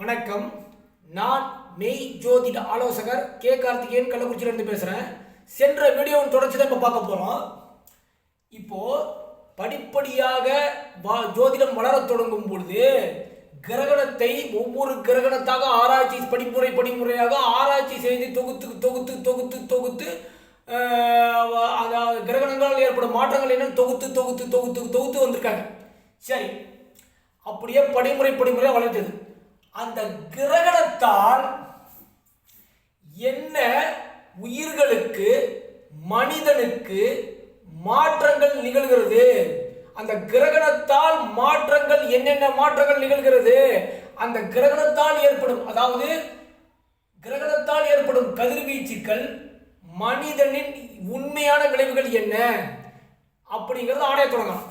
வணக்கம். நான் மெய் ஜோதிட ஆலோசகர் கே கார்த்திகேயன், கள்ளக்குறிச்சியிலிருந்து பேசுகிறேன். சென்ற வீடியோவின் தொடர்ச்சி தான் இப்போ பார்க்க போகிறோம். இப்போது படிப்படியாக ஜோதிடம் வளரத் தொடங்கும் பொழுது கிரகணத்தை ஒவ்வொரு கிரகணத்தாக ஆராய்ச்சி படிமுறையாக ஆராய்ச்சி செய்து தொகுத்து கிரகணங்களால் ஏற்படும் மாற்றங்கள் என்ன தொகுத்து வந்திருக்காங்க. சரி, அப்படியே படிமுறை வளர்ந்தது. அந்த கிரகணத்தால் என்ன உயிர்களுக்கு மனிதனுக்கு மாற்றங்கள் நிகழ்கிறது, அந்த கிரகணத்தால் மாற்றங்கள் என்னென்ன மாற்றங்கள் நிகழ்கிறது, அந்த கிரகணத்தால் ஏற்படும் கதிர்வீச்சுக்கள் மனிதனின் உண்மையான விளைவுகள் என்ன அப்படிங்கிறது ஆராய தொடங்கலாம்.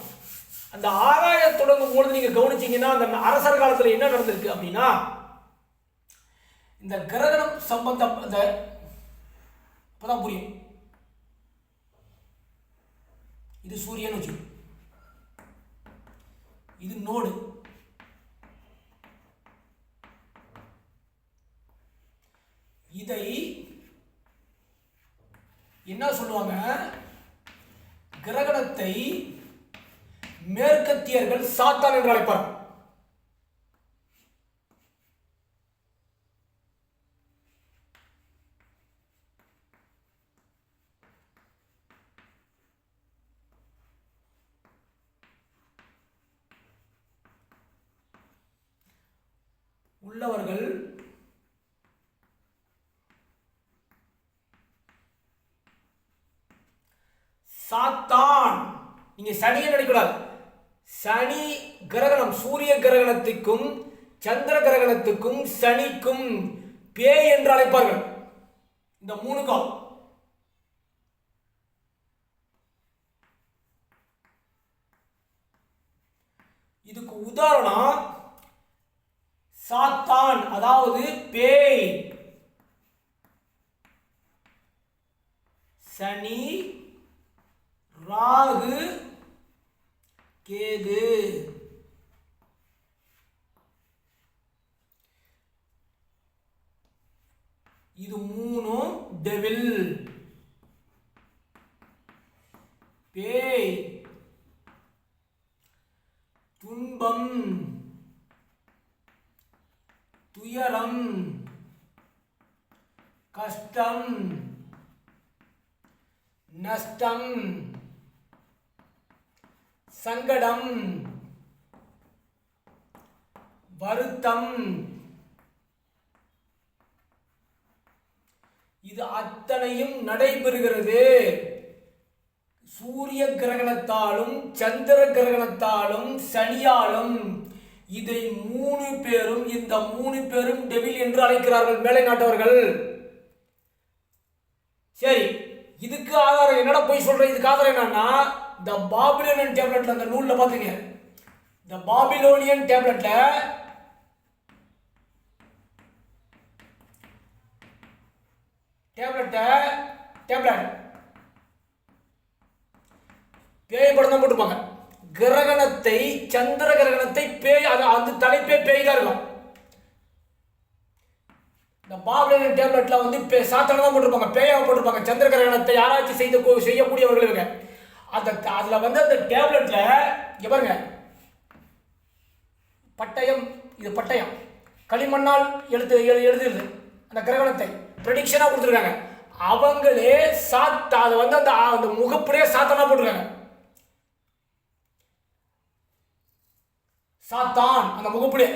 அந்த ஆராய தொடங்கும் பொழுது நீங்க கவனிச்சீங்கன்னா, அந்த அரசர் காலத்தில் என்ன நடந்திருக்கு அப்படின்னா, இந்த கிரகணம் சம்பந்தம் இப்பதான் புரியும். இது சூரியன் வச்சு, இது நோடு, இதை என்ன சொல்லுவாங்க, கிரகணத்தை மேற்கத்தியர்கள் சாத்தான் என்று அழைப்பார். உள்ளவர்கள் சாத்தான். நீங்க சனியை நினைக்கூடாது. சனி கிரகணம், சூரிய கிரகணத்துக்கும் சந்திர கிரகணத்துக்கும் சனிக்கும் பேய் என்று அழைப்பார்கள். இந்த மூணுக்கும் இதுக்கு உதாரணம் சாத்தான், அதாவது பேய். சனி, ராகு, கேது. இது மூணும் டெவில், பேய். துன்பம், துயரம், கஷ்டம், நஷ்டம், சங்கடம், வருத்தம். இது அத்தனையும் நடைபெறுகிறது சூரிய கிரகணத்தாலும் சந்திர கிரகணத்தாலும் சனியாலும். இதை இந்த மூணு பேரும் டெவில் என்று அழைக்கிறார்கள் மேலை நாட்டவர்கள். சரி, இதுக்கு ஆதாரம் என்னடா போய் சொல்றேன், இதுக்கு ஆதாரம் என்னன்னா, த பாபிலோனியன் டேப்லெட்ல, அந்த நூல்ல பாத்தீங்க, த பாபிலோனியன் டேப்லெட் பேய் படம் தான் போட்டுப்பாங்க. கிரகணத்தை, சந்திர கிரகணத்தை பேய், அது தலைப்பே பேய் தான் இருக்கும். இந்த பாபிலோனியன் டேப்லெட்ல வந்து சாத்தான தான் போட்டிருப்பாங்க, பேயா போட்டிருப்பாங்க. சந்திர கிரகணத்தை ஆராய்ச்சி செய்யக்கூடியவர்கள் இவங்க. அதுல வந்து அந்த டேப்லெட்ல இங்க பாருங்க, பட்டயம், இது பட்டயம் களிமண்ணால் எழுதுறது, அந்த கிரகணத்தை ப்ரெடிக்ஷனா கொடுத்துருக்காங்க. அவங்களே அதை வந்து அந்த முகப்புறையே சாத்தானா போட்டிருக்காங்க. சாத்தான் அந்த முகப்புடைய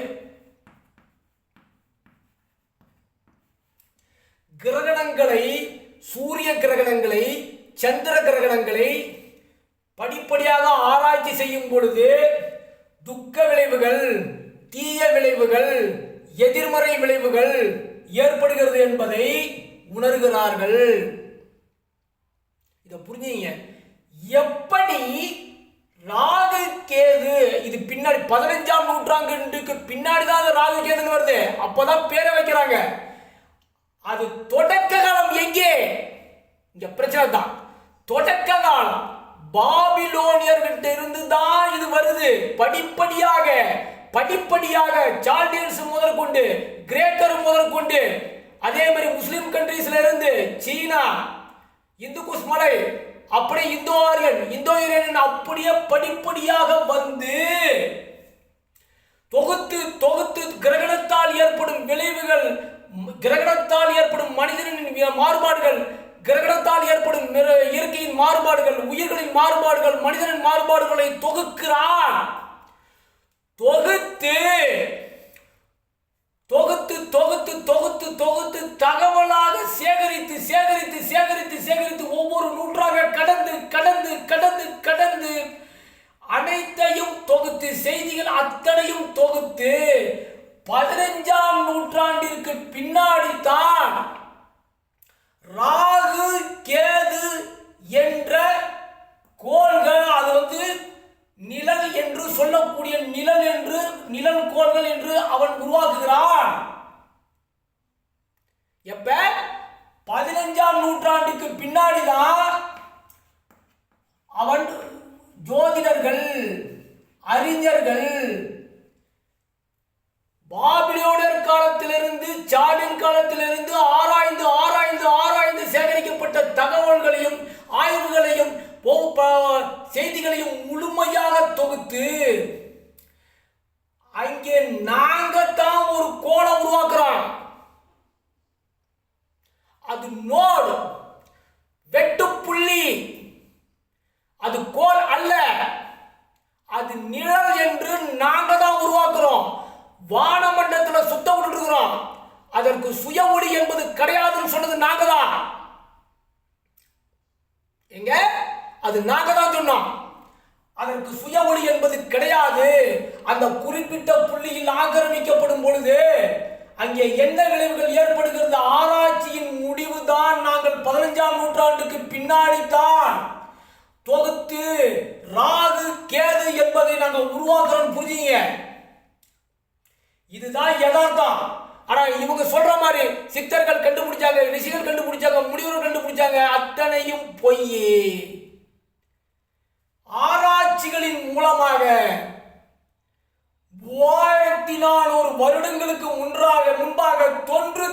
கிரகணங்களை, சூரிய கிரகணங்களை, சந்திர கிரகணங்களை படிப்படியாக ஆராய்ச்சி செய்யும் பொழுது துக்க விளைவுகள், தீய விளைவுகள், எதிர்மறை விளைவுகள் ஏற்படுகிறது என்பதை உணர்கிறார்கள். இதை புரிஞ்சுங்க. எப்படி ராகு கேது, இது பின்னாடி 15ஆம் நூற்றாண்டுக்கு பின்னாடிதான் ராகு கேதுன்னு வருது, அப்பதான் பேரை வைக்கிறாங்க. அது தொடக்க காலம் எங்கே, இங்க பிரச்சனை தான். தொடக்க காலம் பாபிலோனியர்கிட்ட இருந்து தான் இது வருது. படிப்படியாக படிப்படியாக சால்டியன்ஸ் முதற்கொண்டு கிரேக்கர் முதற்கொண்டு அதே மாதிரி முஸ்லிம் கண்ட்ரீஸ்ல இருந்து சீனா, இந்துக்குஸ் மலை, அப்படியே இந்தோ ஆரியன் அப்படியே படிப்படியாக வந்து தொகுத்து தொகுத்து கிரகணத்தால் ஏற்படும் விளைவுகள், கிரகணத்தால் ஏற்படும் மனிதனின் மாறுபாடுகள், கிரகணத்தால் ஏற்படும் இயற்கையின் மாறுபாடுகள், உயிர்களின் மாறுபாடுகள், மனிதனின் மாறுபாடுகளை தொகுக்கிறான். தொகுத்து தொகுத்து தொகுத்து தொகுத்து தொகுத்து தகவலாக சேகரித்து சேகரித்து சேகரித்து சேகரித்து ஒவ்வொரு நூற்றாக கடந்து கடந்து கடந்து கடந்து அனைத்தையும் தொகுத்து செய்திகள் அத்தனையும் தொகுத்து 15ஆம் நூற்றாண்டிற்கு பின்னாடி தான் ராகு கேது என்ற கோள்கள், அது நிழல் என்று சொல்லக்கூடிய நிழல் கோள்கள் என்று அவன் உருவாக்குகிறான். எப்ப 15ஆம் நூற்றாண்டுக்கு பின்னாடிதான் அவன் ஜோதிடர்கள், அறிஞர்கள் பாபிலோனியர் காலத்திலிருந்து சாடின் காலத்திலிருந்து ஆராய்ந்து ஆராய்ந்து ஆராய்ந்து சேகரிக்கப்பட்ட தகவல்களையும் ஆய்வுகளையும் செய்திகளையும் முழுமையாக தொகுத்து அங்கே நாங்க தான் ஒரு கோளை உருவாக்குறோம். அது நோடு, வெட்டுப்புள்ளி, அது கோள் அல்ல, அது நிழல் என்று நாங்க தான் உருவாக்குறோம். வானமண்டலத்தில் சுத்த விட்டுருக்கிறோம். அதற்கு சுய ஒளி என்பது கிடையாதுன்னு சொன்னது நாங்க தான். எங்க அது நாங்க தான் சொன்னோம். அதற்கு சுய ஒளி என்பது கிடையாது. அந்த குறிப்பிட்ட புள்ளியில் ஆக்கிரமிக்கப்படும் பொழுது அங்கே என்ன விளைவுகள் ஏற்படுகிறது? ஆராய்ச்சியின் முடிவு தான் நாங்கள் 15ஆம் நூற்றாண்டுக்கு பின்னாடி தான் தொகுத்து ராகு கேது என்பதை நாங்கள் உருவாக்குறோம். புரியுங்க, இதுதான் யதார்த்தம். ஆனா இவங்க சொல்ற மாதிரி சித்தர்கள் கண்டுபிடிச்சாங்க, ரிஷிகள் கண்டுபிடிச்சாங்க, முனிவர்கள் கண்டுபிடிச்சாங்க, அத்தனையும் பொய். ஆராய்ச்சிகளின் மூலமாக 3400 வருடங்களுக்கு முன்பாக தொன்று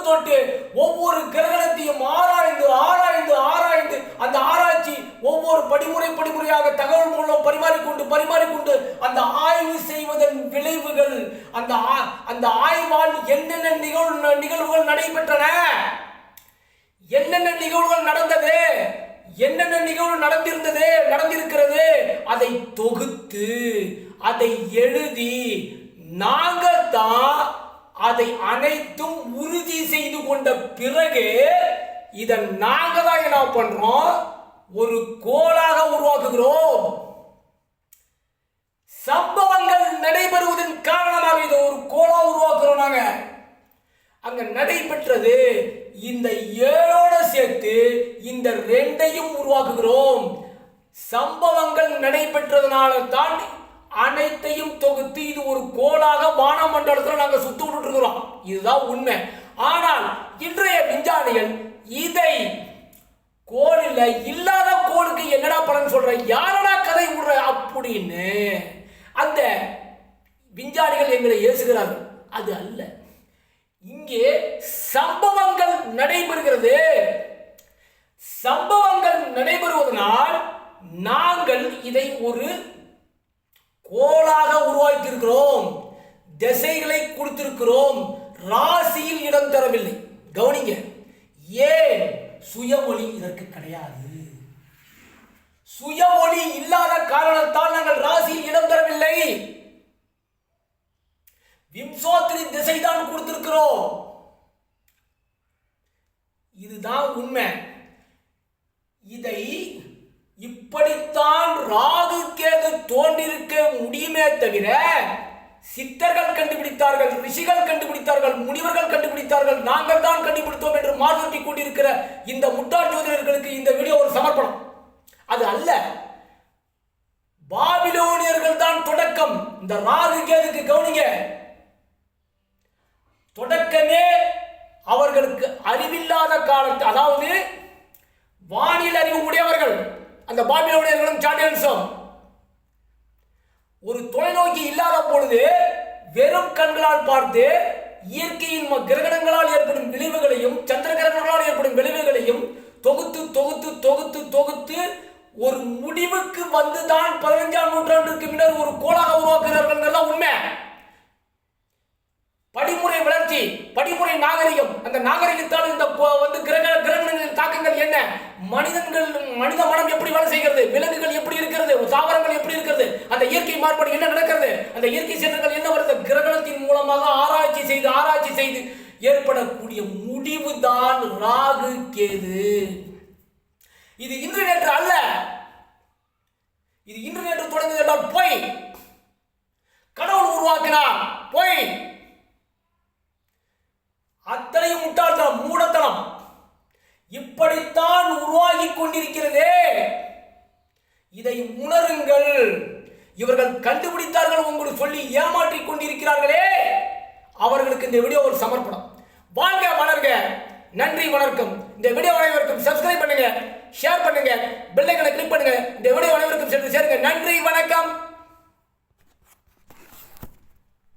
தொட்டு ஒவ்வொரு கிரகணத்தையும் ஆராய்ந்து ஆராய்ந்து ஆராய்ந்து அந்த ஆராய்ச்சி ஒவ்வொரு படிமுறையாக தகவல் மூலம் பரிமாறிக்கொண்டு அந்த ஆய்வு செய்வதன் விளைவுகள், அந்த ஆய்வால் என்னென்ன நிகழ்வுகள் நடைபெற்றன, என்னென்ன நிகழ்வுகள் நடந்தது, என்னென்ன நிகழ்வு நடந்திருக்கிறது, அதை தொகுத்து அதை எழுதி நாங்கள் தான் அதை அனைத்தும் உறுதி செய்து கொண்ட பிறகு இதை நாங்க தான் என்ன பண்றோம்? ஒரு கோளாக உருவாக்குகிறோம். சம்பவங்கள் நடைபெறுவதன் காரணமாக இதை ஒரு கோளா உருவாக்குறோம். நாங்க அங்க நடைபெற்றது இந்த 7ஓட சேர்த்து இந்த 2ஐயும் உருவாக்குகிறோம். சம்பவங்கள் நடைபெற்றதுனால தான் அனைத்தையும் தொகுத்து இது ஒரு கோளாக வானமண்டலத்தில் நாங்கள் சுத்த விட்டு இருக்கிறோம். இதுதான் உண்மை. ஆனால் இன்றைய விஞ்ஞானிகள் இதை கோளில் இல்லாத கோளுக்கு என்னடா பலன் சொல்ற, யாரடா கதை விடுற அப்படின்னு அந்த விஞ்ஞானிகள் எங்களை ஏசுகிறார்கள். அது அல்ல, இங்கே சம்பவங்கள் நடைபெறுகிறது. சம்பவங்கள் நடைபெறுவதனால் நாங்கள் இதை ஒரு கோளாக உருவாக்கி இருக்கிறோம், திசைகளை கொடுத்திருக்கிறோம், ராசியில் இடம் தரவில்லை. கவனிங்க, ஏன்? சுய ஒளி இதற்கு கிடையாது. சுய ஒளி இல்லாத காரணத்தால் நாங்கள் ராசியில் இடம் தரவில்லை. விம்சோத்திரி திசை தான் கொடுத்திருக்கிறோம். இதுதான் உண்மை. இதை இப்படித்தான் ராகு கேது தோன்றிருக்க முடியுமே தவிர சித்தர்கள் கண்டுபிடித்தார்கள், ரிஷிகள் கண்டுபிடித்தார்கள், முனிவர்கள் கண்டுபிடித்தார்கள், நாங்கள் தான் கண்டுபிடித்தோம் என்று மாற்றி கொண்டிருக்கிற இந்த முட்டாள் ஜோதிடர்களுக்கு இந்த வீடியோ ஒரு சமர்ப்பணம். அது அல்ல. பாபிலோனியர்கள் தான் தொடக்கம். இந்த ராகு கேதுக்கு கவனிங்க, தொடக்கமே அவர்களுக்கு அறிவில்லாத காலத்து, அதாவது வானில் அறிவு உடையவர்கள் அந்த பாபிலோனியர்களும் சாட்டியன்ஸும் ஒரு தொலைநோக்கி இல்லாத பொழுது கண்களால் பார்த்து இயற்கையின் கிரகணங்களால் ஏற்படும் விளைவுகளையும் சந்திர கிரகணங்களால் ஏற்படும் விளைவுகளையும் தொகுத்து தொகுத்து தொகுத்து தொகுத்து ஒரு முடிவுக்கு வந்துதான் 15ஆம் நூற்றாண்டுக்கு முன்னர் ஒரு கோளாக உருவாக்குகிறார்கள். உண்மை. படிமுறை வளர்ச்சி, படிமுறை நாகரிகம், அந்த நாகரிகத்தால் இந்த கிரகணங்களின் தாக்கங்கள் என்ன, மனித மனம் எப்படி வேலை செய்கிறது, விலங்குகள் எப்படி இருக்கிறது, தாவரங்கள் எப்படி இருக்கிறது, அந்த இயற்கை மாறுபாடு என்ன நடக்கிறது, அந்த இயற்கை சீற்றங்கள் என்ன வருது, கிரகணத்தின் மூலமாக ஆராய்ச்சி செய்து ஏற்படக்கூடிய முடிவு தான் ராகு கேது. இது இன்று நேற்று அல்ல. இது இன்று நேற்று தொடங்குது என்றால் பொய். கடவுள் உருவாக்கினார், பொய். அத்தனையும் முட்டாள்தனம், மூடத்தனம். இப்படித்தான் உருவாகி கொண்டிருக்கிறதே. இதை உணருங்கள். இவர்கள் கண்டுபிடித்தார்கள் உங்களுக்கு சொல்லி ஏமாற்றிக் கொண்டிருக்கிறார்களே, அவர்களுக்கு இந்த வீடியோ ஒரு சமர்ப்பணம். வாழ்க வளர்க. நன்றி, வணக்கம். இந்த வீடியோ அனைவருக்கும் சப்ஸ்கிரைப்